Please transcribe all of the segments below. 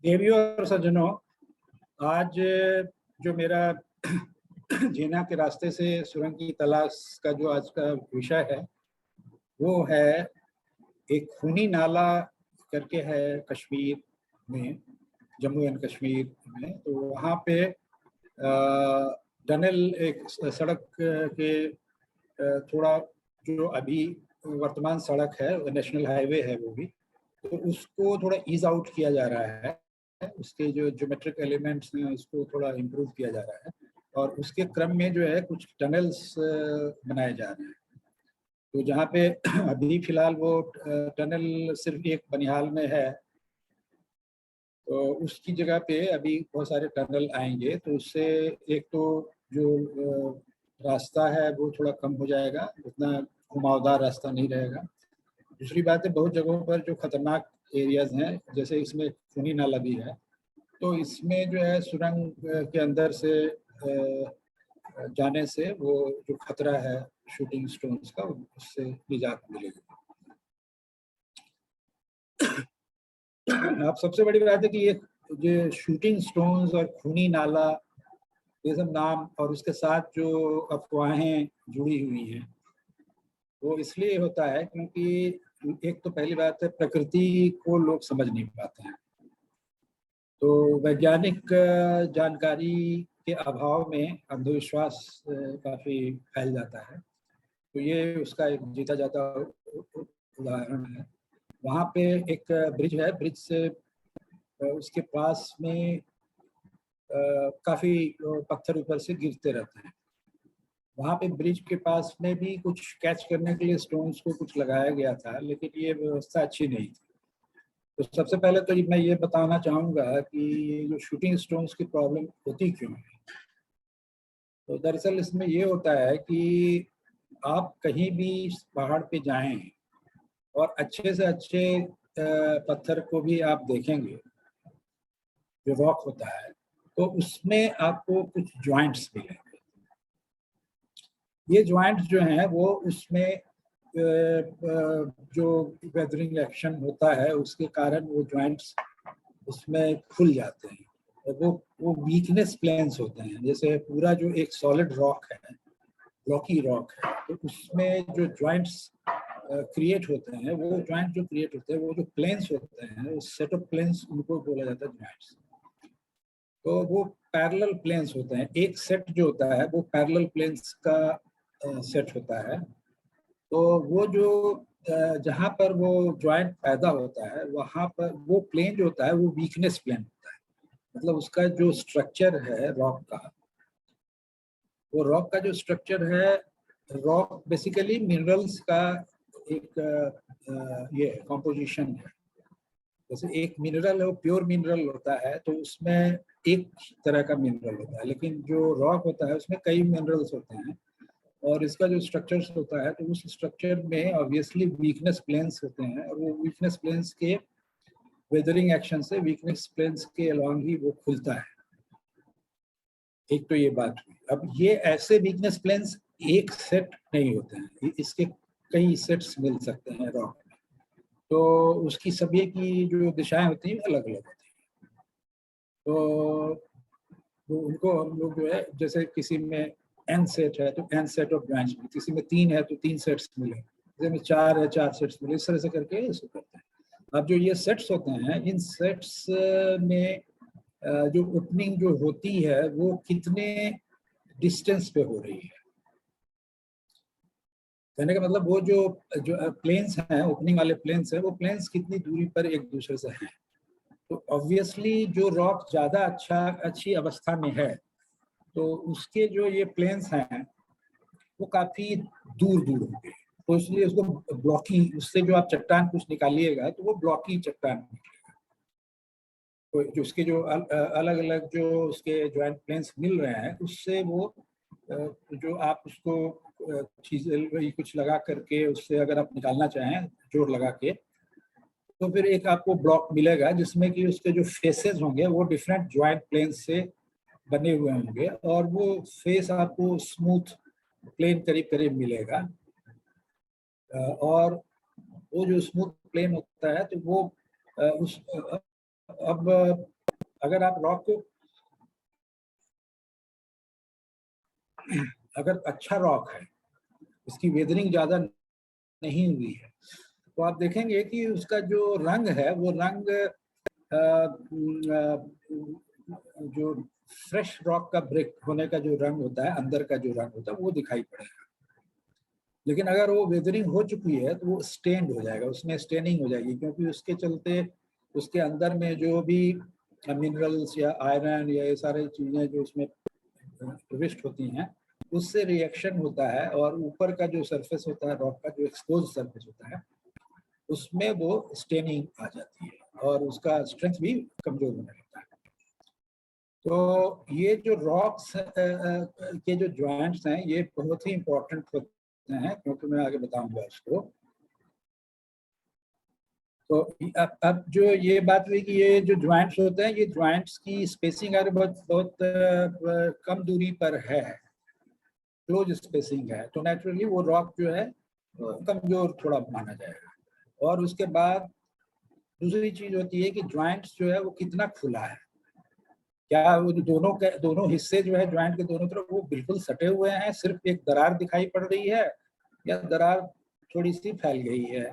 देवियों और सज्जनों, आज जो मेरा जीना के रास्ते से सुरंग की तलाश का जो आज का विषय है वो है एक खूनी नाला करके है कश्मीर में, जम्मू एंड कश्मीर में। तो वहाँ पे टनल एक सड़क के थोड़ा जो अभी वर्तमान सड़क है नेशनल हाईवे है वो भी, तो उसको थोड़ा ईज आउट किया जा रहा है। उसके जो ज्योमेट्रिक एलिमेंट्स हैं उसको थोड़ा इम्प्रूव किया जा रहा है और उसके क्रम में जो है कुछ टनल्स बनाए जा रहे हैं। तो जहाँ पे अभी फिलहाल वो टनल सिर्फ एक बनिहाल में है, तो उसकी जगह पे अभी बहुत सारे टनल आएंगे। तो उससे एक तो जो रास्ता है वो थोड़ा कम हो जाएगा, उतना घुमावदार रास्ता नहीं रहेगा। दूसरी बात है, बहुत जगहों पर जो खतरनाक एरियाज हैं, जैसे इसमें खूनी नाला भी है, तो इसमें जो है सुरंग के अंदर से जाने से वो जो खतरा है शूटिंग स्टोन्स का, उससे निजात मिलेगी। अब सबसे बड़ी बात है कि ये शूटिंग स्टोन्स और खूनी नाला, ये सब नाम और उसके साथ जो अफवाहें जुड़ी हुई हैं वो इसलिए होता है क्योंकि एक तो पहली बात है, प्रकृति को लोग समझ नहीं पाते हैं। तो वैज्ञानिक जानकारी के अभाव में अंधविश्वास काफ़ी फैल जाता है। तो ये उसका एक जीता जाता उदाहरण है। वहाँ पे एक ब्रिज है, ब्रिज से उसके पास में काफ़ी पत्थर ऊपर से गिरते रहते हैं। वहाँ पे ब्रिज के पास में भी कुछ कैच करने के लिए स्टोन्स को कुछ लगाया गया था, लेकिन ये व्यवस्था अच्छी नहीं थी। तो सबसे पहले तो मैं ये बताना चाहूँगा कि ये जो शूटिंग स्टोन्स की प्रॉब्लम होती क्यों है। तो दरअसल इसमें ये होता है कि आप कहीं भी पहाड़ पे जाएं और अच्छे से अच्छे पत्थर को भी आप देखेंगे जो रॉक होता है, तो उसमें आपको कुछ जॉइंट्स मिलेंगे। ये जॉइंट्स जो हैं वो उसमें जो वेदरिंग एक्शन होता है उसके कारण वो जॉइंट्स उसमें खुल जाते हैं और वो वीकनेस प्लेन्स होते हैं। जैसे पूरा जो एक सॉलिड रॉक है, रॉकी रॉक है, तो उसमें जो जॉइंट्स क्रिएट होते हैं, वो जॉइंट जो क्रिएट होते हैं, वो जो प्लेन्स होते हैं, सेट ऑफ प्लेन्स उनको बोला जाता है जॉइंट्स। तो वो पैरेलल प्लेन्स होते हैं। एक सेट जो होता है वो पैरेलल प्लेन्स का सेट होता है। तो वो जो जहाँ पर वो जॉइंट पैदा होता है वहाँ पर वो प्लेन जो होता है वो वीकनेस प्लेन होता है। मतलब उसका जो स्ट्रक्चर है रॉक का, वो रॉक का जो स्ट्रक्चर है, रॉक बेसिकली मिनरल्स का एक ये कॉम्पोजिशन है। जैसे एक मिनरल है वो प्योर मिनरल होता है, तो उसमें एक तरह का मिनरल होता है, लेकिन जो रॉक होता है उसमें कई मिनरल्स होते हैं और इसका जो स्ट्रक्चर होता है तो उस स्ट्रक्चर में ऑब्वियसली वीकनेस प्लेन्स होते हैं और वो वीकनेस प्लेन्स के वेदरिंग एक्शन से वीकनेस प्लेन्स के अलॉन्ग ही वो खुलता है। एक तो ये बात हुई। अब ये ऐसे वीकनेस प्लेन्स एक सेट नहीं होते हैं, इसके कई सेट्स मिल सकते हैं रॉक में। तो उसकी सभी की जो दिशाएं होती हैं अलग अलग होती हैं। तो उनको हम लोग जो है, जैसे किसी में एन सेट है तो एन सेट ऑफ जॉइंट्स मिले, किसी में 3 है तो 3 सेट्स मिले, किसी में 4 है 4 सेट्स मिले, इस तरह से करके इसको करते हैं। अब जो ये सेट्स होते हैं, इन सेट्स में जो ओपनिंग जो होती है वो कितने डिस्टेंस पे हो रही है। कहने का मतलब वो जो प्लेन्स हैं, ओपनिंग वाले प्लेन्स हैं, वो प्लेन्स कितनी दूरी पर एक दूसरे से हैं। तो ऑब्वियसली जो रॉक ज़्यादा अच्छी अवस्था में है तो उसके जो ये प्लेन्स हैं वो काफ़ी दूर दूर होंगे। तो इसलिए उसको ब्लॉकी, उससे जो आप चट्टान कुछ निकालिएगा तो वो ब्लॉकी चट्टान निकलेगा। तो जो उसके जो अलग अलग जो उसके जॉइंट प्लेन्स मिल रहे हैं उससे वो जो आप उसको चीज़ें कुछ लगा करके उससे अगर आप निकालना चाहें जोर लगा के, तो फिर एक आपको ब्लॉक मिलेगा जिसमें कि उसके जो फेसेस होंगे वो डिफरेंट जॉइंट प्लेन्स से बने हुए होंगे और वो फेस आपको स्मूथ प्लेन करीब करीब मिलेगा। और वो जो स्मूथ प्लेन होता है तो वो उस अब अगर आप रॉक को, अगर अच्छा रॉक है, इसकी वेदरिंग ज़्यादा नहीं हुई है, तो आप देखेंगे कि उसका जो रंग है वो रंग जो फ्रेश रॉक का ब्रेक होने का जो रंग होता है, अंदर का जो रंग होता है, वो दिखाई पड़ेगा। लेकिन अगर वो वेदरिंग हो चुकी है तो वो स्टेन्ड हो जाएगा, उसमें स्टेनिंग हो जाएगी, क्योंकि उसके चलते उसके अंदर में जो भी मिनरल्स या आयरन या ये सारी चीज़ें जो उसमें प्रविष्ट होती हैं, उससे रिएक्शन होता है, और ऊपर का जो सरफेस होता है रॉक का, जो एक्सपोज सरफेस होता है, उसमें वो स्टेनिंग आ जाती है और उसका स्ट्रेंथ भी कमजोर होने लगता है। तो ये जो रॉक्स के जो जॉइंट्स हैं, ये बहुत ही इंपॉर्टेंट होते हैं, क्योंकि मैं आगे बताऊंगा इसको। तो अब जो ये बात हुई कि ये जो जॉइंट्स होते हैं, ये जॉइंट्स की स्पेसिंग अगर बहुत बहुत कम दूरी पर है, क्लोज स्पेसिंग है, तो नेचुरली वो रॉक जो है कमजोर थोड़ा माना जाएगा। और उसके बाद दूसरी चीज होती है कि जॉइंट्स जो है वो कितना खुला है, क्या वो जो दोनों हिस्से जो है जॉइंट के दोनों तरफ वो बिल्कुल सटे हुए हैं, सिर्फ एक दरार दिखाई पड़ रही है, या दरार थोड़ी सी फैल गई है।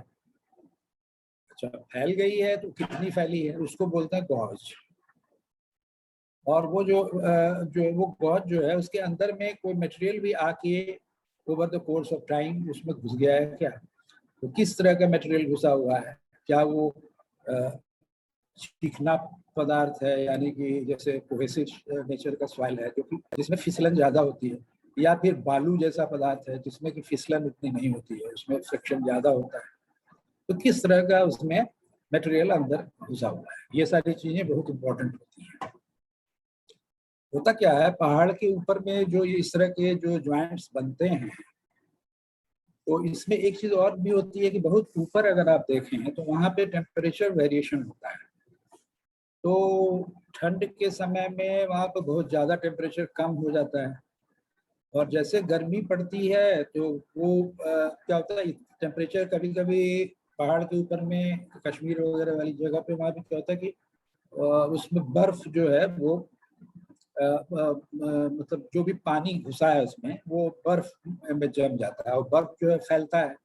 अच्छा, फैल गई है तो कितनी फैली है, उसको बोलते हैं गॉज। और वो जो वो गॉज जो है, उसके अंदर में कोई मटेरियल भी आके over the course of time उसमें घुस गया है क्या, तो किस तरह का मटेरियल घुसा हुआ है, क्या वो चिकना पदार्थ है, यानी कि जैसे कोहेसिव नेचर का सॉइल है जो कि जिसमें फिसलन ज्यादा होती है, या फिर बालू जैसा पदार्थ है जिसमें कि फिसलन उतनी नहीं होती है, उसमें फ्रिक्शन ज्यादा होता है, तो किस तरह का उसमें मटेरियल अंदर घुसा हुआ है, ये सारी चीजें बहुत इंपॉर्टेंट होती हैं। होता क्या है, पहाड़ के ऊपर में जो इस तरह के जो ज्वाइंट्स बनते हैं, तो इसमें एक चीज और भी होती है कि बहुत ऊपर अगर आप देखें तो वहां पे टेम्परेचर वेरिएशन होता है। तो ठंड के समय में वहाँ पर बहुत ज़्यादा टेम्परेचर कम हो जाता है, और जैसे गर्मी पड़ती है तो वो क्या होता है, टेम्परेचर कभी कभी पहाड़ के ऊपर में, कश्मीर वगैरह वाली जगह पे, वहाँ पे क्या होता है कि उसमें बर्फ जो है वो मतलब जो भी पानी घुसा है उसमें, वो बर्फ में जम जाता है, और बर्फ जो है फैलता है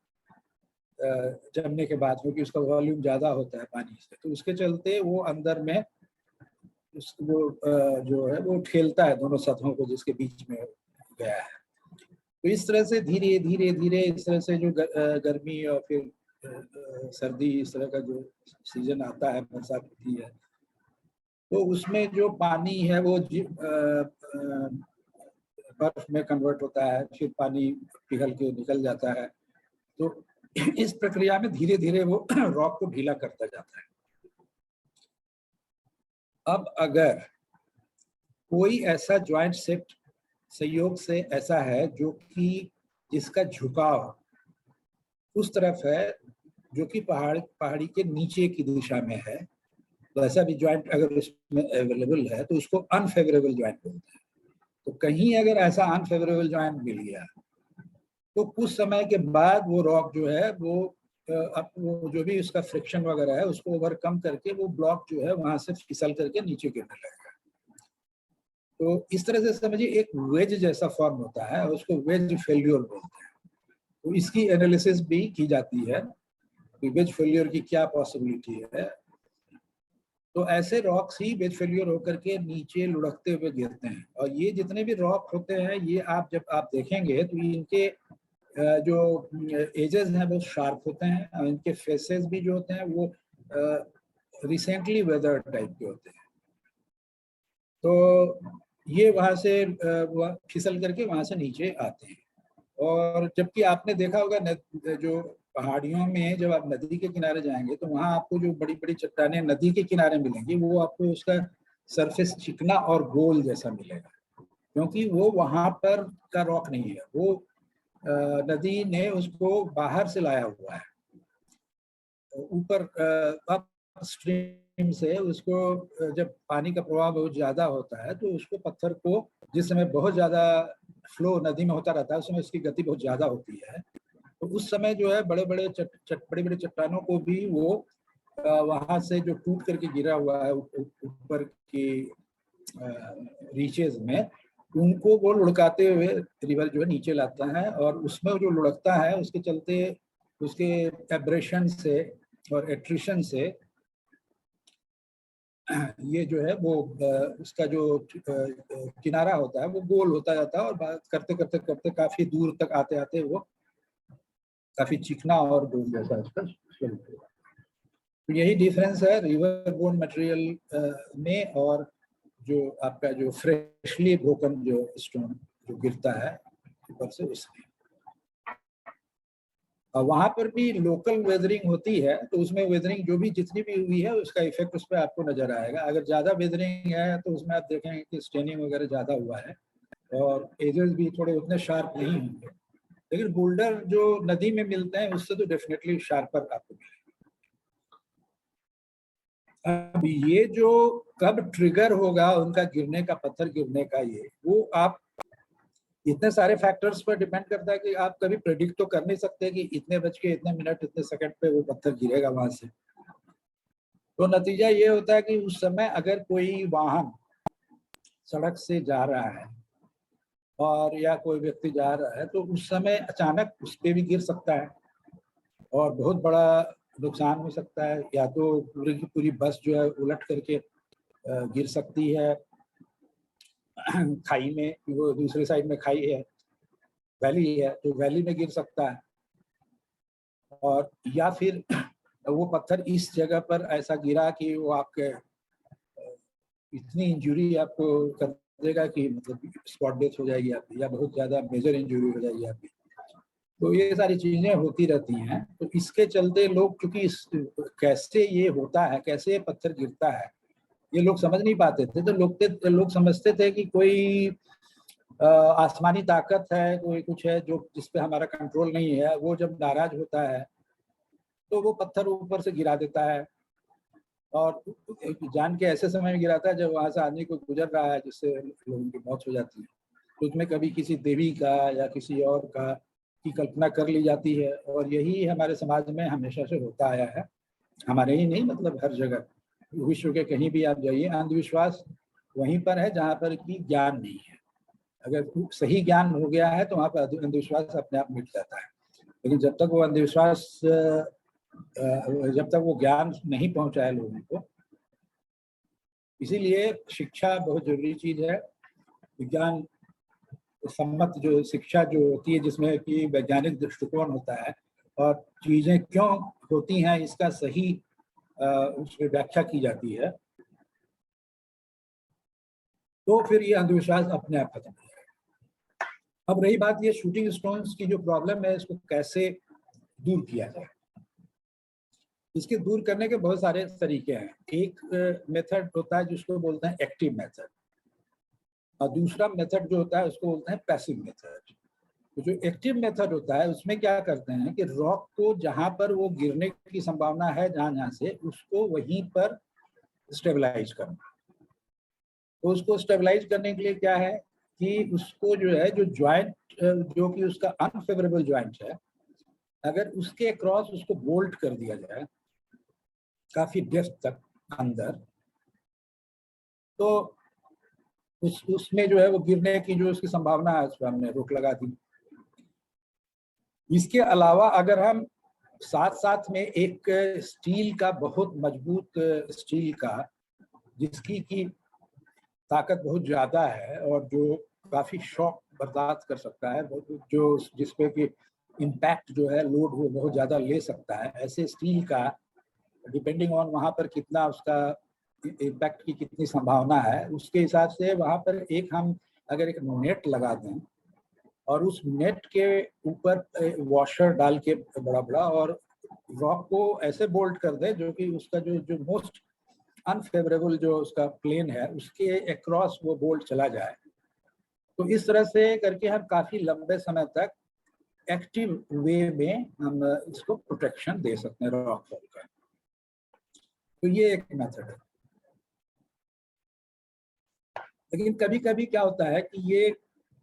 जमने के बाद, क्योंकि उसका वॉल्यूम ज़्यादा होता है पानी से, तो उसके चलते वो अंदर में वो जो है वो ठेलता है दोनों सतहों को जिसके बीच में गया है। तो इस तरह से धीरे धीरे धीरे इस तरह से जो गर्मी और फिर सर्दी, इस तरह का जो सीजन आता है, बरसात होती है, तो उसमें जो पानी है वो बर्फ में कन्वर्ट होता है, फिर पानी पिघल के निकल जाता है। तो इस प्रक्रिया में धीरे धीरे वो रॉक को ढीला करता जाता है। अब अगर कोई ऐसा ज्वाइंट सेट संयोग से ऐसा है जो कि जिसका झुकाव उस तरफ है जो कि पहाड़ी के नीचे की दिशा में है, तो ऐसा भी ज्वाइंट अगर उसमें अवेलेबल है तो उसको अनफेवरेबल ज्वाइंट बोलते हैं। तो कहीं अगर ऐसा अनफेवरेबल ज्वाइंट मिल गया तो कुछ समय के बाद वो रॉक जो है वो वो जो भी उसका फ्रिक्शन वगैरह है उसको ओवरकम करके वो ब्लॉक जो है वहां से फिसल करके नीचे गिरने लगेगा। तो इस तरह से समझिए एक वेज जैसा फॉर्म होता है, उसको वेज फेल्यूर बोलते हैं। तो इसकी एनालिसिस भी की जाती है कि वेज फेल्यूर की क्या पॉसिबिलिटी है। तो ऐसे रॉक्स ही वेज फेल्यूर होकर के नीचे लुढ़कते हुए गिरते हैं, और ये जितने भी रॉक होते हैं ये आप जब आप देखेंगे तो इनके जो एजेस हैं वो शार्प होते हैं, और इनके फेसेस भी जो होते हैं वो रिसेंटली वेदर टाइप के होते हैं। तो ये वहाँ से फिसल करके वहाँ से नीचे आते हैं। और जबकि आपने देखा होगा जो पहाड़ियों में जब आप नदी के किनारे जाएंगे तो वहाँ आपको जो बड़ी बड़ी चट्टानें नदी के किनारे मिलेंगी, वो आपको उसका सरफेस चिकना और गोल जैसा मिलेगा, क्योंकि वो वहाँ पर का रॉक नहीं है, वो नदी ने उसको बाहर से लाया हुआ है, ऊपर अप स्ट्रीम से उसको जब पानी का प्रवाह बहुत ज्यादा होता है तो उसको पत्थर को जिस समय बहुत ज्यादा फ्लो नदी में होता रहता है उस समय उसकी गति बहुत ज्यादा होती है, तो उस समय जो है बड़े बड़े चट्टानों को भी वो वहाँ से जो टूट करके गिरा हुआ है ऊपर की रीचेज में, उनको वो लुढ़काते हुए रिवर जो है नीचे लाता है, और उसमें जो लुढ़कता है उसके चलते उसके एब्रेशन से और एट्रिशन से ये जो है वो उसका जो किनारा होता है वो गोल होता जाता है, और बात करते करते करते काफी दूर तक आते आते वो काफी चिकना और गोल जैसा उसका स्वरूप होगा। तो यही डिफरेंस है रिवर बोन मटेरियल में और जो आपका जो फ्रेशली ब्रोकन जो स्टोन जो गिरता है ऊपर से उसमें। वहां पर भी लोकल वेदरिंग होती है, तो उसमें वेदरिंग जो भी जितनी भी हुई है उसका इफेक्ट उस पर आपको नजर आएगा। अगर ज्यादा वेदरिंग है तो उसमें आप देखेंगे कि स्टेनिंग वगैरह ज्यादा हुआ है और एजेस भी थोड़े उतने शार्प नहीं होंगे, लेकिन बोल्डर जो नदी में मिलते हैं उससे तो डेफिनेटली शार्पर आपको मिलेगा। अब ये जो कब ट्रिगर होगा उनका गिरने का, पत्थर गिरने का, ये वो आप इतने सारे फैक्टर्स पर डिपेंड करता है कि आप कभी प्रेडिक्ट तो कर नहीं सकते कि इतने बज के इतने मिनट इतने सेकंड पे वो पत्थर गिरेगा वहां से। तो नतीजा ये होता है कि उस समय अगर कोई वाहन सड़क से जा रहा है और या कोई व्यक्ति जा रहा है तो उस समय अचानक उस पर भी गिर सकता है और बहुत बड़ा नुकसान हो सकता है, या तो पूरी की पूरी बस जो है उलट करके गिर सकती है खाई में, वो दूसरे साइड में खाई है, वैली है, तो वैली में गिर सकता है। और या फिर वो पत्थर इस जगह पर ऐसा गिरा कि वो आपके इतनी इंजरी आपको कर देगा कि मतलब स्पॉट डेथ हो जाएगी आपकी, या बहुत ज्यादा मेजर इंजरी हो जाएगी आपकी। तो ये सारी चीजें होती रहती हैं। तो इसके चलते लोग, चूंकि इस कैसे ये होता है, कैसे ये पत्थर गिरता है, ये लोग समझ नहीं पाते थे। तो लोग समझते थे कि कोई आसमानी ताकत है, कोई कुछ है जो जिसपे हमारा कंट्रोल नहीं है, वो जब नाराज होता है तो वो पत्थर ऊपर से गिरा देता है। और जान के ऐसे समय में गिराता है जब वहां से आदमी को गुजर रहा है जिससे लोगों की मौत हो जाती है। तो उसमें कभी किसी देवी का या किसी और का की कल्पना कर ली जाती है, और यही हमारे समाज में हमेशा से होता आया है। हमारे ही नहीं, मतलब हर जगह विश्व के कहीं भी आप जाइए, अंधविश्वास वहीं पर है जहाँ पर कि ज्ञान नहीं है। अगर सही ज्ञान हो गया है तो वहाँ पर अंधविश्वास अपने आप मिट जाता है। लेकिन जब तक वो अंधविश्वास जब तक वो ज्ञान नहीं पहुंचा है लोगों को, इसीलिए शिक्षा बहुत जरूरी चीज है। विज्ञान सम्मत जो शिक्षा जो होती है, जिसमें कि वैज्ञानिक दृष्टिकोण होता है और चीजें क्यों होती हैं इसका सही उसमें व्याख्या की जाती है, तो फिर ये अंधविश्वास अपने आप खत्म हो जाएगा। अब रही बात ये शूटिंग स्टोन्स की जो प्रॉब्लम है, इसको कैसे दूर किया जाए। इसके दूर करने के बहुत सारे तरीके हैं। एक मेथड होता है जिसको बोलते हैं एक्टिव मेथड, और दूसरा मेथड जो होता है उसको बोलते हैं पैसिव मेथड। तो जो एक्टिव मेथड होता है उसमें क्या करते हैं कि रॉक को जहां पर वो गिरने की संभावना है, जहां जहां से, उसको वहीं पर स्टेबलाइज करना। तो उसको स्टेबलाइज करने के लिए क्या है कि उसको जो है, जो ज्वाइंट जो कि उसका अनफेवरेबल ज्वाइंट है, अगर उसके क्रॉस उसको बोल्ट कर दिया जाए काफी डेप्थ तक अंदर, तो उसमें जो है वो गिरने की जो उसकी संभावना है उस पर हमने रोक लगा दी। इसके अलावा अगर हम साथ साथ में एक स्टील का, बहुत मजबूत स्टील का, जिसकी की ताकत बहुत ज्यादा है और जो काफी शॉक बर्दाश्त कर सकता है, जो जिसपे कि इम्पैक्ट जो है लोड वो बहुत ज्यादा ले सकता है, ऐसे स्टील का, डिपेंडिंग ऑन वहाँ पर कितना उसका इम्पैक्ट की कितनी संभावना है, उसके हिसाब से वहाँ पर एक हम अगर एक नेट लगा दें और उस नेट के ऊपर वॉशर डाल के बड़ा बड़ा, और रॉक को ऐसे बोल्ट कर दे जो कि उसका जो जो मोस्ट अनफेवरेबल जो उसका प्लेन है उसके अक्रॉस वो बोल्ट चला जाए, तो इस तरह से करके हम काफी लंबे समय तक एक्टिव वे में हम इसको प्रोटेक्शन दे सकते हैं रॉक फॉल का। तो ये एक मेथड है। लेकिन कभी कभी क्या होता है कि ये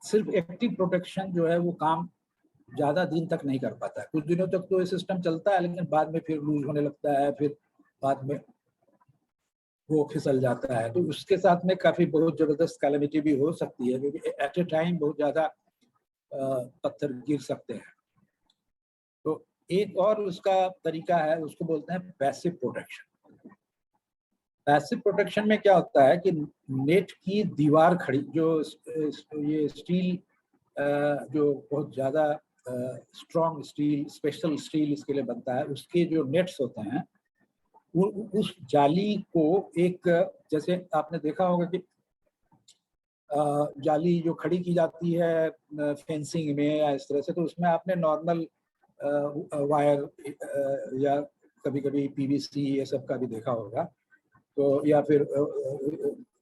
सिर्फ एक्टिव प्रोटेक्शन जो है वो काम ज्यादा दिन तक नहीं कर पाता है। कुछ दिनों तक तो ये सिस्टम चलता है, लेकिन बाद में फिर लूज होने लगता है, फिर बाद में वो फिसल जाता है, तो उसके साथ में काफ़ी बहुत ज़बरदस्त कैलेमिटी भी हो सकती है, क्योंकि एट ए टाइम बहुत ज़्यादा पत्थर गिर सकते हैं। तो एक और उसका तरीका है, उसको बोलते हैं पैसिव प्रोटेक्शन। पैसिव प्रोटेक्शन में क्या होता है कि नेट की दीवार खड़ी, जो ये स्टील जो बहुत ज़्यादा स्ट्रॉन्ग स्टील, स्पेशल स्टील इसके लिए बनता है, उसके जो नेट्स होते हैं वो उस जाली को एक, जैसे आपने देखा होगा कि जाली जो खड़ी की जाती है फेंसिंग में या इस तरह से, तो उसमें आपने नॉर्मल वायर या कभी कभी पीवीसी ये सब का भी देखा होगा, तो या फिर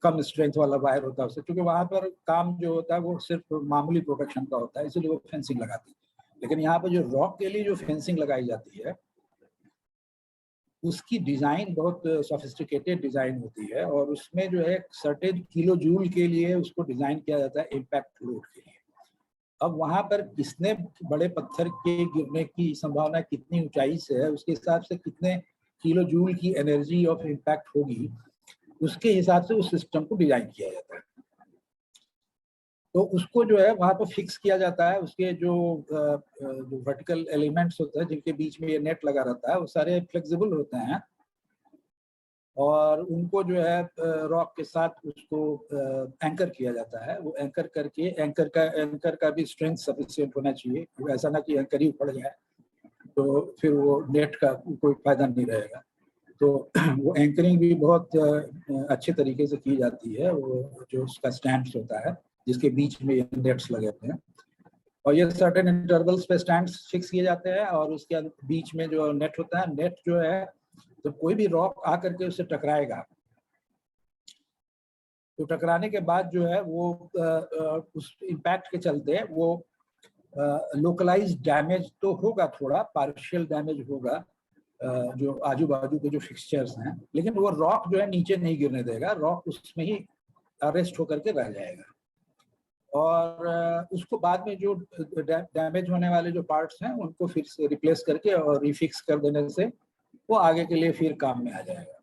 कम स्ट्रेंथ वाला वायर होता है उससे, क्योंकि वहाँ पर काम जो होता है वो सिर्फ मामूली प्रोटेक्शन का होता है, इसलिए वो फेंसिंग लगाती है। लेकिन यहाँ पर जो रॉक के लिए जो फेंसिंग लगाई जाती है उसकी डिज़ाइन बहुत सोफिस्टिकेटेड डिज़ाइन होती है, और उसमें जो है सर्टेन किलो जूल के लिए उसको डिज़ाइन किया जाता है इम्पैक्ट लोड के लिए। अब वहाँ पर कितने बड़े पत्थर के गिरने की संभावना कितनी ऊंचाई से है, उसके हिसाब से कितने किलो जूल की एनर्जी ऑफ इम्पैक्ट होगी, उसके हिसाब से उस सिस्टम को डिज़ाइन किया जाता है। तो उसको जो है वहाँ पर फिक्स किया जाता है, उसके जो वर्टिकल एलिमेंट्स होते हैं जिनके बीच में ये नेट लगा रहता है वो सारे फ्लेक्सिबल होते हैं, और उनको जो है रॉक के साथ उसको एंकर किया जाता है। वो एंकर करके, एंकर का भी स्ट्रेंथ सफिशिएंट होना चाहिए, ऐसा ना कि एंकर ही पड़ जाए तो फिर वो नेट का कोई फायदा नहीं रहेगा। तो वो एंकरिंग भी बहुत अच्छे तरीके से की जाती है, वो जो उसका स्टैंड्स होता है जिसके बीच में ये नेट्स लगे होते हैं, और ये सर्टेन इंटरवल्स पे स्टैंड्स फिक्स किए जाते हैं, और उसके बीच में जो नेट होता है, नेट जो है तो कोई भी रॉक आकर के उससे टकराएगा, तो टकराने के बाद जो है वो उस इम्पैक्ट के चलते वो लोकलाइज डैमेज तो होगा, थोड़ा पार्शियल डैमेज होगा जो आजू बाजू के जो फिक्सचर्स हैं, लेकिन वो रॉक जो है नीचे नहीं गिरने देगा, रॉक उसमें ही अरेस्ट होकर के रह जाएगा। और उसको बाद में जो डैमेज होने वाले जो पार्ट्स हैं उनको फिर से रिप्लेस करके और रिफिक्स कर देने से वो आगे के लिए फिर काम में आ जाएगा।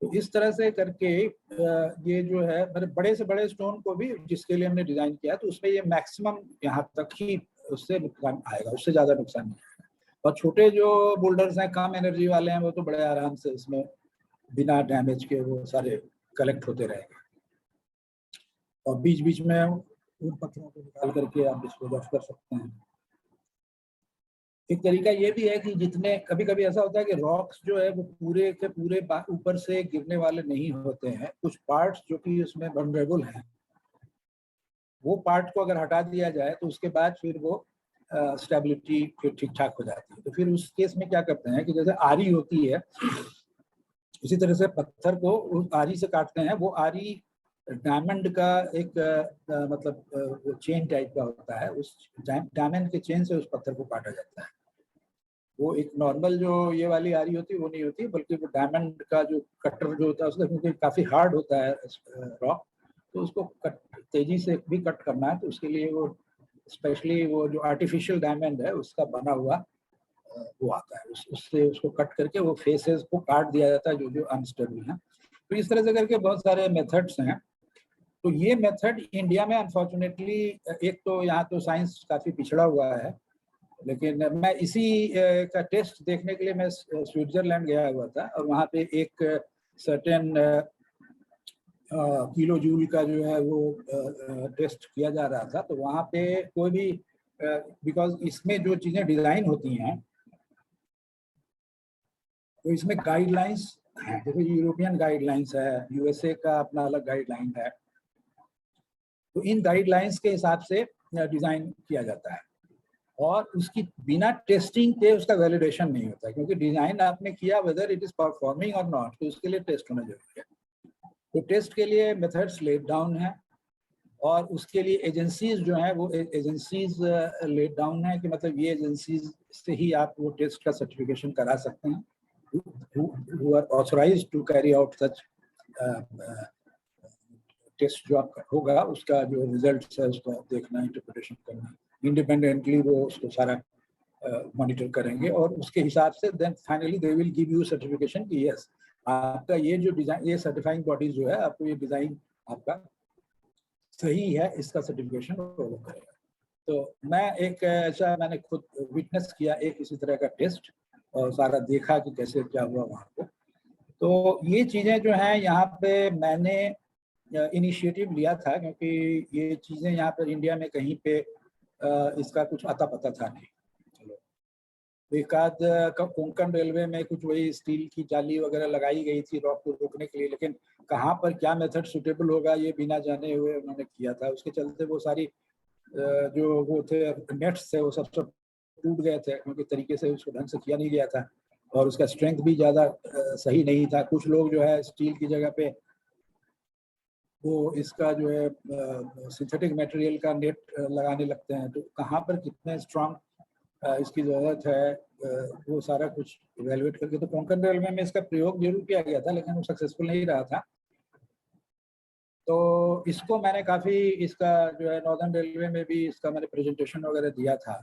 तो इस तरह से करके ये जो है मतलब बड़े से बड़े स्टोन को भी जिसके लिए हमने डिज़ाइन किया तो उसमें ये मैक्सिमम यहाँ तक ही उससे नुकसान आएगा, उससे ज़्यादा नुकसान नहीं आएगा। और छोटे जो बोल्डर्स हैं, कम एनर्जी वाले हैं, वो तो बड़े आराम से इसमें बिना डैमेज के वो सारे कलेक्ट होते रहेंगे, और बीच बीच में उन पत्थरों को निकाल करके आप डिस्पोज ऑफ कर सकते हैं। एक तरीका ये भी है कि जितने, कभी कभी ऐसा होता है कि रॉक्स जो है वो पूरे के पूरे ऊपर से गिरने वाले नहीं होते हैं, कुछ पार्ट्स जो कि उसमें वल्नरेबल हैं, वो पार्ट को अगर हटा दिया जाए तो उसके बाद फिर वो स्टेबिलिटी फिर ठीक ठाक हो जाती है। तो फिर उस केस में क्या करते हैं कि जैसे आरी होती है उसी तरह से पत्थर को उस आरी से काटते हैं। वो आरी डायमंड का एक मतलब चेन टाइप का होता है, उस डायमंड के चेन से उस पत्थर को काटा जाता है। वो एक नॉर्मल जो ये वाली आरी होती है वो नहीं होती, बल्कि वो डायमंड का जो कटर जो होता है उसका, क्योंकि काफ़ी हार्ड होता है रॉक, तो उसको कट तेजी से भी कट करना है, तो उसके लिए वो स्पेशली वो जो आर्टिफिशियल डायमंड है उसका बना हुआ वो आता है, उससे उसको कट करके वो फेसेस को काट दिया जाता है जो जो अनस्टेबल है। तो इस तरह से करके बहुत सारे मेथड्स हैं। तो ये मेथड इंडिया में अनफॉर्चुनेटली, एक तो यहाँ तो साइंस काफ़ी पिछड़ा हुआ है, लेकिन मैं इसी का टेस्ट देखने के लिए मैं स्विट्जरलैंड गया हुआ था, और वहाँ पे एक सर्टेन किलो जूल का जो है वो टेस्ट किया जा रहा था। तो वहाँ पे कोई भी, बिकॉज इसमें जो चीज़ें डिज़ाइन होती हैं तो इसमें गाइडलाइंस हैं, जैसे यूरोपियन गाइडलाइंस है, यूएसए का अपना अलग गाइडलाइन है, तो इन गाइडलाइंस के हिसाब से डिज़ाइन किया जाता है, और उसकी बिना टेस्टिंग के उसका वैलिडेशन नहीं होता, क्योंकि डिज़ाइन आपने किया वेदर इट इज़ परफॉर्मिंग और नॉट, तो उसके लिए टेस्ट होना जरूरी है। तो टेस्ट के लिए मेथड्स लेट डाउन है, और उसके लिए एजेंसीज जो हैं वो एजेंसीज लेट डाउन है कि मतलब ये एजेंसीज से ही आप वो टेस्ट का सर्टिफिकेशन करा सकते हैं, who are authorized to carry out such test जो आपका होगा उसका जो रिजल्ट है उसका देखना, इंटरप्रिटेशन करना, इंडिपेंडेंटली वो उसको सारा मॉनिटर करेंगे और उसके हिसाब से then finally they will give you certification कि यस आपका ये जो डिजाइन, ये सर्टिफाइंग बॉडी जो है आपको ये डिजाइन आपका सही है, इसका सर्टिफिकेशन वो करेगा। तो मैं एक ऐसा मैंने खुद विटनेस किया एक इसी तरह का टेस्ट और सारा देखा कि कैसे क्या हुआ वहाँ पे। तो ये चीज़ें जो हैं यहाँ पे मैंने इनिशिएटिव लिया था क्योंकि ये चीज़ें यहाँ पर इंडिया में कहीं पे इसका कुछ अता पता था नहीं। चलो एक आध कोंकण रेलवे में कुछ वही स्टील की जाली वगैरह लगाई गई थी रॉक को रोकने के लिए, लेकिन कहाँ पर क्या मेथड सुटेबल होगा ये बिना जाने हुए उन्होंने किया था। उसके चलते वो सारी जो वो थे नेट्स थे वो सब टूट गए थे क्योंकि तरीके से उसको ढंग से किया नहीं गया था और उसका स्ट्रेंथ भी ज़्यादा सही नहीं था। कुछ लोग जो है स्टील की जगह पे वो इसका जो है सिंथेटिक मटेरियल का नेट लगाने लगते हैं, तो कहाँ पर कितने स्ट्रांग इसकी ज़रूरत है वो सारा कुछ इवेलुएट करके। तो कोंकण रेलवे में इसका प्रयोग जरूर किया गया था लेकिन वो सक्सेसफुल नहीं रहा था। तो इसको मैंने काफ़ी इसका जो है नॉर्दर्न रेलवे में भी इसका मैंने प्रेजेंटेशन वगैरह दिया था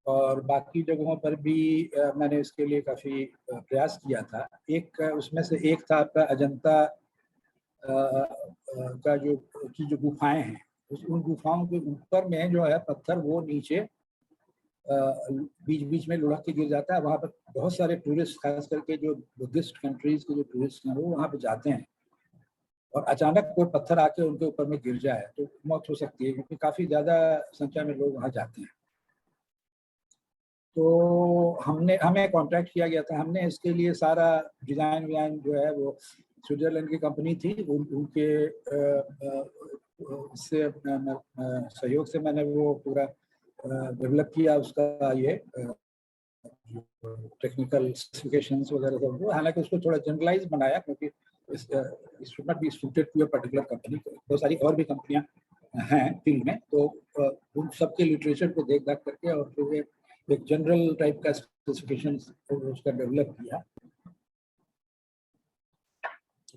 और बाकी जगहों पर भी मैंने इसके लिए काफ़ी प्रयास किया था। एक उसमें से एक था आपका अजंता का जो गुफाएं हैं उन गुफाओं के ऊपर में जो है पत्थर वो नीचे बीच बीच में लुढ़क के गिर जाता है। वहाँ पर बहुत सारे टूरिस्ट खास करके जो बुद्धिस्ट कंट्रीज के जो टूरिस्ट हैं वो वहाँ पे जाते हैं और अचानक कोई पत्थर आके उनके ऊपर में गिर जाए तो मौत हो सकती है क्योंकि काफ़ी ज़्यादा संख्या में लोग वहाँ जाते हैं। तो हमें कॉन्ट्रैक्ट किया गया था, हमने इसके लिए सारा डिज़ाइन विजाइन जो है वो स्विट्जरलैंड की कंपनी थी उनके से सहयोग से मैंने वो पूरा डेवलप किया उसका ये टेक्निकल स्पेसिफिकेशंस वगैरह सब वो। हालांकि उसको थोड़ा जनरलाइज बनाया क्योंकि it should not be suited to a particular company. बहुत सारी और भी कंपनियां हैं फील्ड में, तो उन सबके लिटरेचर को देख दाख करके और फिर एक जनरल टाइप का स्पेसिफिकेशन उसका डेवलप किया।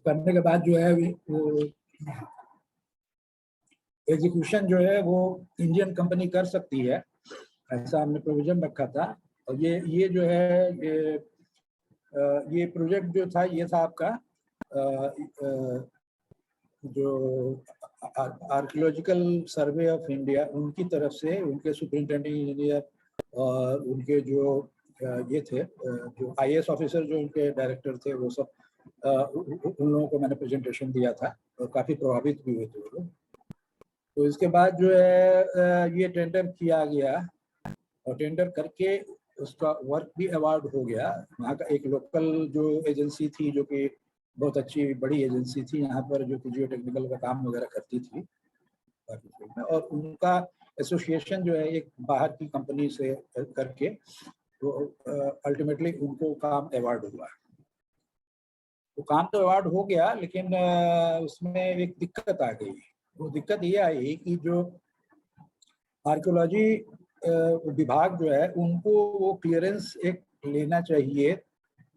करने के बाद जो है वो एग्जीक्यूशन जो है वो इंडियन कंपनी कर सकती है, ऐसा हमने प्रोविजन रखा था। और ये जो है ये प्रोजेक्ट जो था ये था आपका जो आर्कियोलॉजिकल सर्वे ऑफ इंडिया उनकी तरफ से उनके सुपरिंटेंडिंग इंजीनियर और उनके जो ये थे जो आईएएस ऑफिसर जो उनके डायरेक्टर थे वो सब उन लोगों को मैंने प्रेजेंटेशन दिया था और काफ़ी प्रभावित भी हुए थे वो लोग। तो इसके बाद जो है ये टेंडर किया गया और टेंडर करके उसका वर्क भी अवार्ड हो गया। वहाँ का एक लोकल जो एजेंसी थी जो कि बहुत अच्छी बड़ी एजेंसी थी यहाँ पर जो कि जियो टेक्निकल का काम वगैरह करती थी और उनका एसोसिएशन जो है एक बाहर की कंपनी से करके तो अल्टीमेटली उनको काम अवार्ड हुआ। तो काम तो अवार्ड हो गया लेकिन उसमें एक दिक्कत आ गई। वो दिक्कत ये आई कि जो आर्कियोलॉजी विभाग जो है उनको वो क्लियरेंस एक लेना चाहिए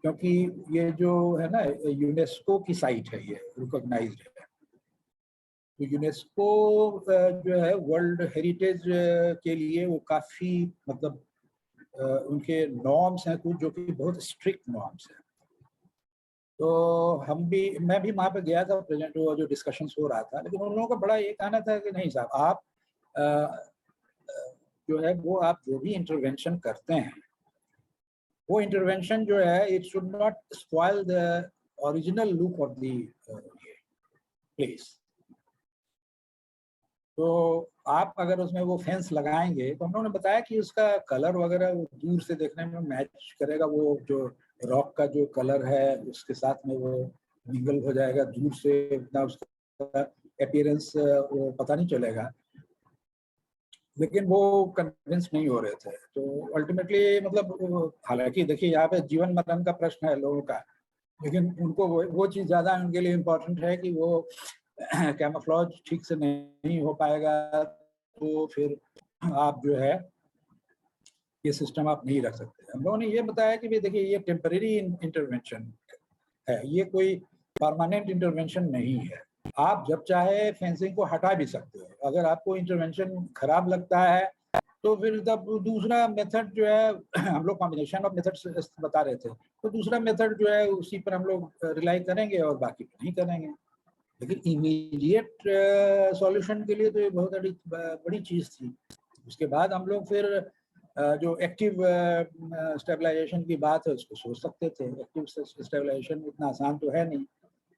क्योंकि ये जो है ना यूनेस्को की साइट है, ये रिकॉग्नाइज्ड है। तो यूनेस्को जो है वर्ल्ड हेरिटेज के लिए वो काफ़ी मतलब उनके नॉर्म्स हैं कुछ जो कि बहुत स्ट्रिक्ट नॉर्म्स हैं। तो मैं भी वहाँ पे गया था, प्रेजेंट वो जो डिस्कशंस हो रहा था, लेकिन उन लोगों का बड़ा ये कहना था कि नहीं साहब आप जो है वो आप जो भी इंटरवेंशन करते हैं वो इंटरवेंशन जो है it should not spoil the original look of the place. तो आप अगर उसमें वो फेंस लगाएंगे तो हम लोगों ने बताया कि उसका कलर वगैरह दूर से देखने में मैच करेगा, वो जो रॉक का जो कलर है उसके साथ में वो मिंगल हो जाएगा, दूर से इतना उसका अपीयरेंस वो पता नहीं चलेगा। लेकिन वो कन्विंस नहीं हो रहे थे। तो अल्टीमेटली मतलब हालांकि देखिए यहाँ पे जीवन मरण का प्रश्न है लोगों का, लेकिन उनको वो चीज़ ज़्यादा उनके लिए इम्पोर्टेंट है कि वो कैमोफ्लेज ठीक से नहीं हो पाएगा तो फिर आप जो है ये सिस्टम आप नहीं रख सकते। हम लोगों ने ये बताया कि भाई देखिए ये टेम्परेरी इंटरवेंशन है, ये कोई परमानेंट इंटरवेंशन नहीं है। आप जब चाहे फेंसिंग को हटा भी सकते हो। अगर आपको इंटरवेंशन खराब लगता है तो फिर तब दूसरा मेथड जो है हम लोग कॉम्बिनेशन ऑफ मेथड्स बता रहे थे, तो दूसरा मेथड जो है उसी पर हम लोग रिलाई करेंगे और बाकी पर नहीं करेंगे। लेकिन इमीडिएट सॉल्यूशन के लिए तो ये बहुत बड़ी चीज़ थी। उसके बाद हम लोग फिर जो एक्टिव स्टेबलाइजेशन की बात है उसको सोच सकते थे। एक्टिव स्टेबलाइजेशन इतना आसान तो है नहीं,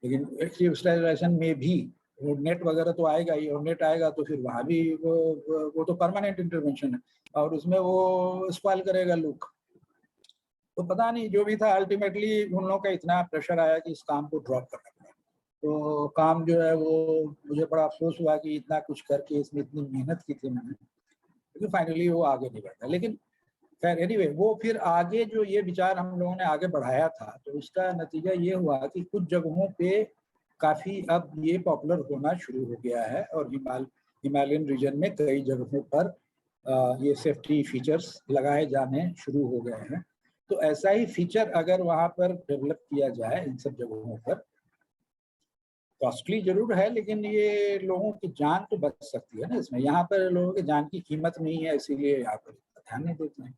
लेकिन एक्टिव स्टेबलाइजेशन में भी वो नेट वगैरह तो आएगा ही, और नेट आएगा तो फिर वहाँ भी वो तो परमानेंट इंटरवेंशन है और उसमें वो स्पॉइल करेगा लुक। तो पता नहीं जो भी था, अल्टीमेटली उन लोगों का इतना प्रेशर आया कि इस काम को ड्रॉप करना पड़ा। तो काम जो है वो मुझे बड़ा अफसोस हुआ कि इतना कुछ करके इसमें इतनी मेहनत की थी मैंने, लेकिन फाइनली वो आगे नहीं बढ़ा। लेकिन खैर एनीवे वो फिर आगे जो ये विचार हम लोगों ने आगे बढ़ाया था, तो उसका नतीजा ये हुआ कि कुछ जगहों पे काफ़ी अब ये पॉपुलर होना शुरू हो गया है और हिमालयन रीजन में कई जगहों पर ये सेफ्टी फीचर्स लगाए जाने शुरू हो गए हैं। तो ऐसा ही फीचर अगर वहाँ पर डेवलप किया जाए इन सब जगहों पर, कॉस्टली जरूर है लेकिन ये लोगों की जान तो बच सकती है ना इसमें। यहाँ पर लोगों की जान की कीमत नहीं है, इसीलिए यहाँ पर ध्यान नहीं देते हैं।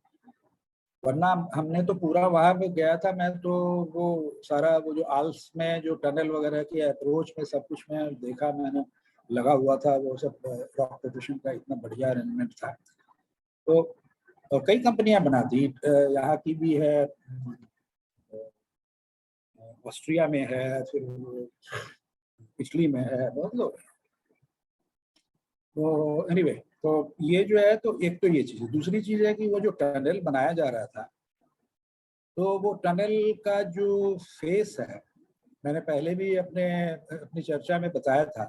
वरना हमने तो पूरा वहाँ पे गया था मैं, तो वो सारा वो जो आल्स में जो टनल वगैरह की अप्रोच में सब कुछ में देखा मैंने, लगा हुआ था वो सब रॉक प्रोटेक्शन का इतना बढ़िया अरेंजमेंट था। तो और कई कंपनियां बनाती, यहाँ की भी है, ऑस्ट्रिया में है, फिर इटली में है, बहुत लोग। तो एनीवे तो ये जो है, तो एक तो ये चीज़ है। दूसरी चीज़ है कि वो जो टनल बनाया जा रहा था, तो वो टनल का जो फेस है, मैंने पहले भी अपनी चर्चा में बताया था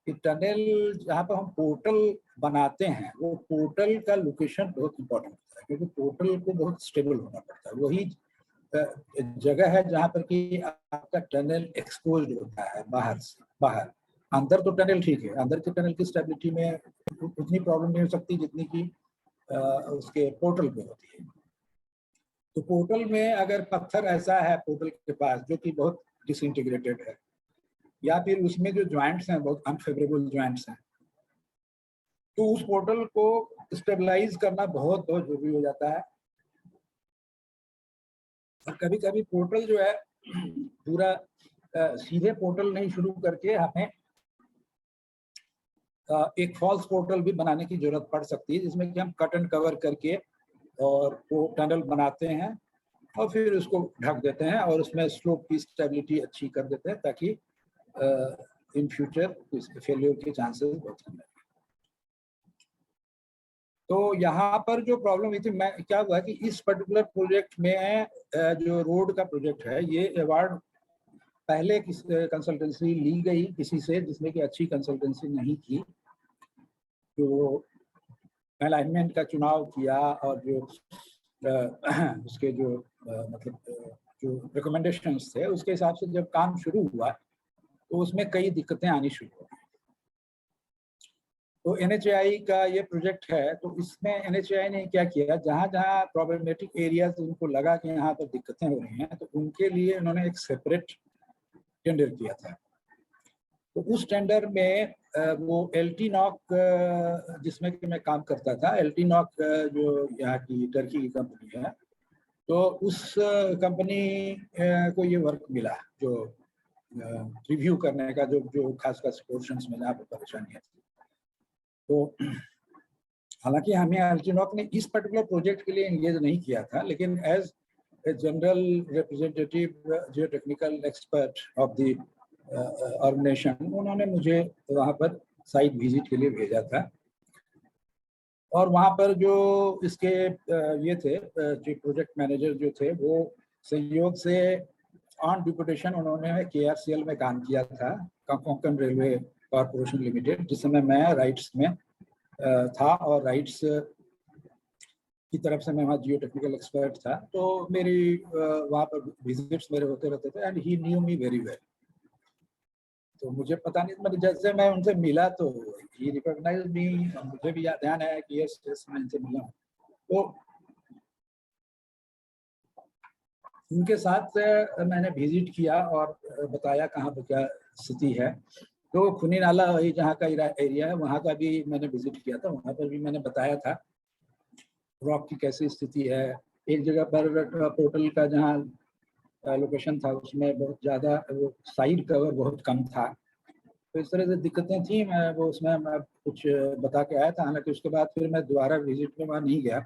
कि टनल जहाँ पर हम पोर्टल बनाते हैं, वो पोर्टल का लोकेशन बहुत इंपॉर्टेंट होता है, क्योंकि पोर्टल को बहुत स्टेबल होना पड़ता है। वही जगह है जहाँ पर कि आपका टनल एक्सपोज्ड होता है बाहर से। बाहर अंदर तो टनल ठीक है, अंदर के टनल की स्टेबिलिटी में उतनी प्रॉब्लम नहीं हो सकती जितनी कि उसके पोर्टल पे होती है। तो पोर्टल में अगर पत्थर ऐसा है पोर्टल के पास जो कि बहुत डिसइंटीग्रेटेड है, या फिर उसमें जो ज्वाइंट्स हैं बहुत अनफेवरेबल ज्वाइंट्स हैं, तो उस पोर्टल को स्टेबलाइज करना बहुत बहुत जरूरी हो जाता है। और कभी कभी पोर्टल जो है पूरा सीधे पोर्टल नहीं शुरू करके हमें एक फॉल्स पोर्टल भी बनाने की जरूरत पड़ सकती है, जिसमें कि हम कट एंड कवर करके और वो टनल बनाते हैं और फिर उसको ढक देते हैं और उसमें स्लोप की स्टेबिलिटी अच्छी कर देते हैं, ताकि इन फ्यूचर फेलियर के चांसेस बहुत कम है। तो यहाँ पर जो प्रॉब्लम हुई थी, मैं क्या हुआ कि इस पर्टिकुलर प्रोजेक्ट में जो रोड का प्रोजेक्ट है, ये अवार्ड पहले कंसल्टेंसी ली गई किसी से जिसमें कि अच्छी कंसल्टेंसी नहीं थी। तो अलाइनमेंट का चुनाव किया और जो उसके जो मतलब जो रिकमेंडेशंस थे उसके हिसाब से जब काम शुरू हुआ तो उसमें कई दिक्कतें आनी शुरू हो गई। तो NHAI का ये प्रोजेक्ट है, तो इसमें NHAI ने क्या किया, जहाँ जहाँ प्रॉब्लमेटिक एरियाज उनको लगा कि यहाँ पर दिक्कतें हो रही हैं, तो उनके लिए उन्होंने एक सेपरेट टेंडर किया था। तो उस टेंडर में वो LT-NOC जिसमें कि मैं काम करता था, LT-NOC जो यहाँ की टर्की की कंपनी है, तो उस कंपनी को ये वर्क मिला जो रिव्यू करने का, जो खास खास पोर्शंस में जहाँ पर परेशानियाँ थी। तो हालांकि हमें LT-NOC ने इस पर्टिकुलर प्रोजेक्ट के लिए एंगेज नहीं किया था, लेकिन एज ए जनरल रिप्रेजेंटेटिव जो technical expert of the organisation, उन्होंने मुझे वहाँ पर साइट विजिट के लिए भेजा था। और वहाँ पर जो इसके ये थे जो प्रोजेक्ट मैनेजर जो थे, वो संयोग से ऑन डिप्यूटेशन उन्होंने KRCL में काम किया था, कोंकण रेलवे कॉर्पोरेशन लिमिटेड, जिस समय मैं राइट्स में था और राइट्स की तरफ से मैं वहाँ जियो टेक्निकल एक्सपर्ट था। तो मेरी वहाँ पर विजिट्स मेरे होते रहते थे and he new me very well. तो मुझे पता नहीं, मतलब जैसे मैं उनसे मिला तो ही रिकॉग्नाइज मी, मुझे भी ध्यान आया कि यस मैं इनसे मिला हूँ। तो उनके साथ मैंने विजिट किया और बताया कहाँ पर क्या स्थिति है। तो खुनी नाला वही जहाँ का एरिया है, वहाँ का भी मैंने विजिट किया था, वहाँ पर भी मैंने बताया था रॉक की कैसी स्थिति है। एक जगह पर पोर्टल का जहाँ लोकेशन था उसमें बहुत ज़्यादा वो साइड कवर बहुत कम था, तो इस तरह से दिक्कतें थी। मैं कुछ बता के आया था, हालांकि उसके बाद फिर मैं दोबारा विजिट में वहाँ नहीं गया।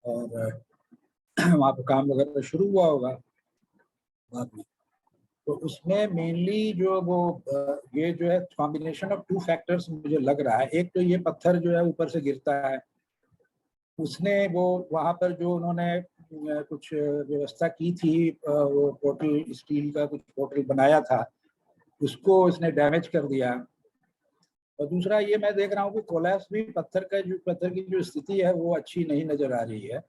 और वहाँ पर काम वगैरह शुरू हुआ होगा बाद में। तो उसमें मेनली जो वो ये जो है कॉम्बिनेशन ऑफ टू फैक्टर्स मुझे लग रहा है। एक तो ये पत्थर जो है ऊपर से गिरता है, उसने वो वहाँ पर जो उन्होंने कुछ व्यवस्था की थी, वो पोर्टल स्टील का कुछ पोर्टल बनाया था, उसको इसने डैमेज कर दिया। और दूसरा ये मैं देख रहा हूँ कि कोलैप्स भी पत्थर की जो स्थिति है वो अच्छी नहीं नजर आ रही है।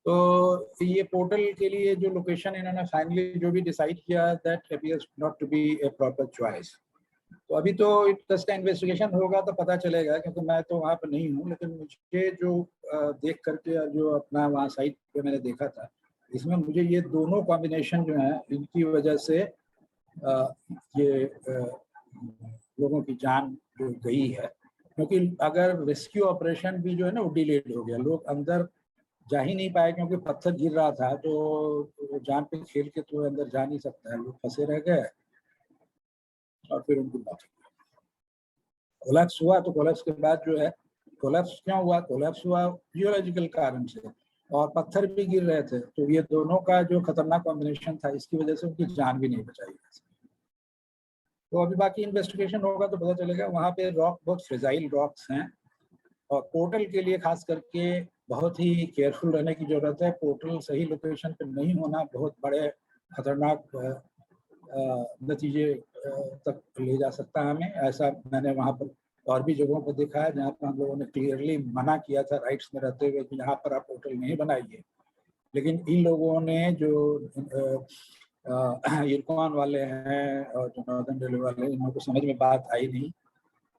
तो ये पोर्टल के लिए जो लोकेशन इन्होंने फाइनली जो भी डिसाइड किया, that appears not to be a proper choice. तो अभी तो इसका इन्वेस्टिगेशन होगा तो पता चलेगा, क्योंकि मैं तो वहाँ पर नहीं हूँ, लेकिन मुझे जो देख करके जो अपना वहाँ साइट पे मैंने देखा था, इसमें मुझे ये दोनों कॉम्बिनेशन जो है इनकी वजह से ये लोगों की जान जो गई है। क्योंकि अगर रेस्क्यू ऑपरेशन भी जो है ना वो डिलेड हो गया, लोग अंदर जा ही नहीं पाए क्योंकि पत्थर गिर रहा था, तो जान पे खेल के तो अंदर जा नहीं सकता है, लोग फंसे रह गए और फिर उनको मौत। कोलैप्स हुआ तो कोलैप्स के बाद जो है, कोलैप्स क्यों हुआ, कोलैप्स हुआ जियोलॉजिकल कारण से, और पत्थर भी गिर रहे थे, तो ये दोनों का जो खतरनाक कॉम्बिनेशन था, इसकी वजह से उनकी जान भी नहीं बचाई। तो अभी बाकी इन्वेस्टिगेशन होगा तो पता चलेगा। वहाँ पे रॉक बहुत फ्रेजाइल रॉक्स हैं, और पोर्टल के लिए खास करके बहुत ही केयरफुल रहने की जरूरत है। पोर्टल सही लोकेशन पर नहीं होना बहुत बड़े खतरनाक नतीजे तक ले जा सकता है हमें। ऐसा मैंने वहाँ पर और भी जगहों पर देखा है जहाँ पर हम लोगों ने क्लियरली मना किया था राइट्स में रहते हुए कि यहाँ पर आप पोर्टल नहीं बनाइए, लेकिन इन लोगों ने जो इरकॉन वाले हैं और जो नॉर्दर्न रेलवे वाले हैं, इनको समझ में बात आई नहीं,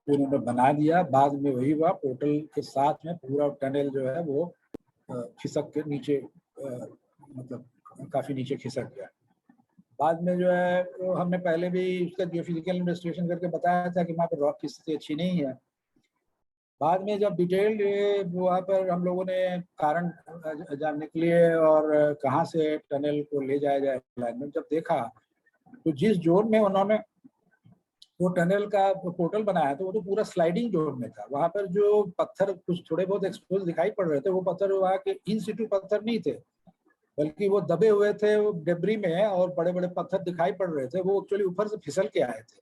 तो इन्होंने बना दिया। बाद में वही हुआ, पोर्टल के साथ में पूरा टनल जो है वो खिसक के नीचे, मतलब काफी नीचे खिसक गया। बाद में जो है तो हमने पहले भी उसका जियोफिजिकल इन्वेस्टिगेशन करके बताया था कि वहाँ पर रॉक की स्थिति अच्छी नहीं है। बाद में जब डिटेल्ड वहाँ पर हम लोगों ने कारण जानने के लिए और कहाँ से टनल को ले जाया जाए अलाइनमेंट जब देखा, तो जिस जोन में उन्होंने वो टनल का पोर्टल बनाया था वो तो पूरा स्लाइडिंग जोन में था। वहाँ पर जो पत्थर कुछ थोड़े बहुत एक्सपोज दिखाई पड़ रहे थे, वो पत्थर वहाँ के इन सिटू पत्थर नहीं थे, बल्कि वो दबे हुए थे वो डेब्री में, और बड़े बड़े पत्थर दिखाई पड़ रहे थे, वो एक्चुअली ऊपर से फिसल के आए थे।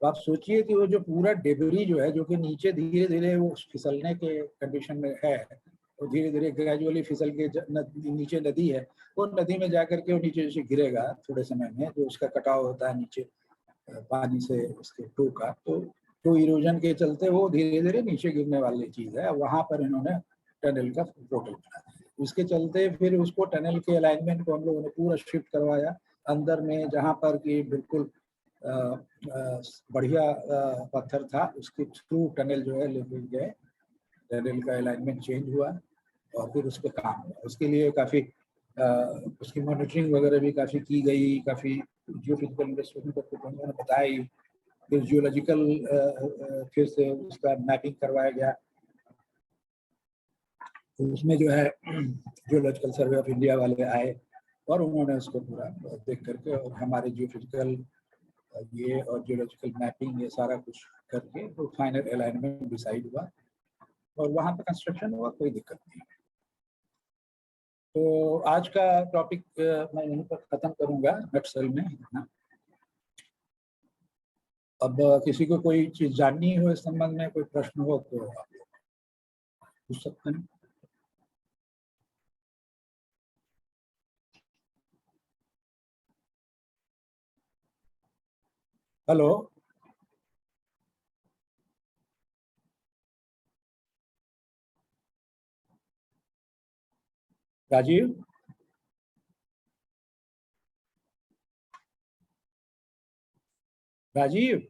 तो आप सोचिए कि वो जो पूरा डेब्री जो है, जो कि नीचे धीरे धीरे वो फिसलने के कंडीशन में है, और धीरे धीरे ग्रेजुअली फिसल के नीचे नदी है, वो नदी में जाकर के वो नीचे से गिरेगा थोड़े समय में, जो उसका कटाव होता है नीचे पानी से उसके टो का, तो इरोजन के चलते वो धीरे धीरे नीचे गिरने वाली चीज है। वहां पर इन्होंने टनल का पोर्टल बना दिया। उसके चलते फिर उसको टनल के अलाइनमेंट को हम लोगों ने पूरा शिफ्ट करवाया अंदर में, जहाँ पर कि बिल्कुल बढ़िया पत्थर था, उसके थ्रू टनल जो है लेके गए, टनल का अलाइनमेंट चेंज हुआ और फिर उस पर काम हुआ। उसके लिए काफ़ी उसकी मॉनिटरिंग वगैरह भी काफ़ी की गई, काफ़ी जियोफिजिकल इन्वेस्टिगेशन करके उन्होंने बताई, फिर जियोलॉजिकल फिर से उसका मैपिंग करवाया गया। तो उसमें जो है जियोलॉजिकल सर्वे ऑफ इंडिया वाले आए और उन्होंने उसको पूरा देख करके, और हमारे जियोफिजिकल ये और जियोलॉजिकल मैपिंग ये सारा कुछ करके तो फाइनल अलाइनमेंट डिसाइड हुआ और वहाँ पे कंस्ट्रक्शन हुआ, कोई दिक्कत नहीं। तो आज का टॉपिक मैं यहीं पर ख़त्म करूँगा नक्सल में इतना। अब किसी को कोई चीज़ जाननी हो इस संबंध में, कोई प्रश्न हो तो आप पूछ सकते हैं। हेलो राजीव। राजीव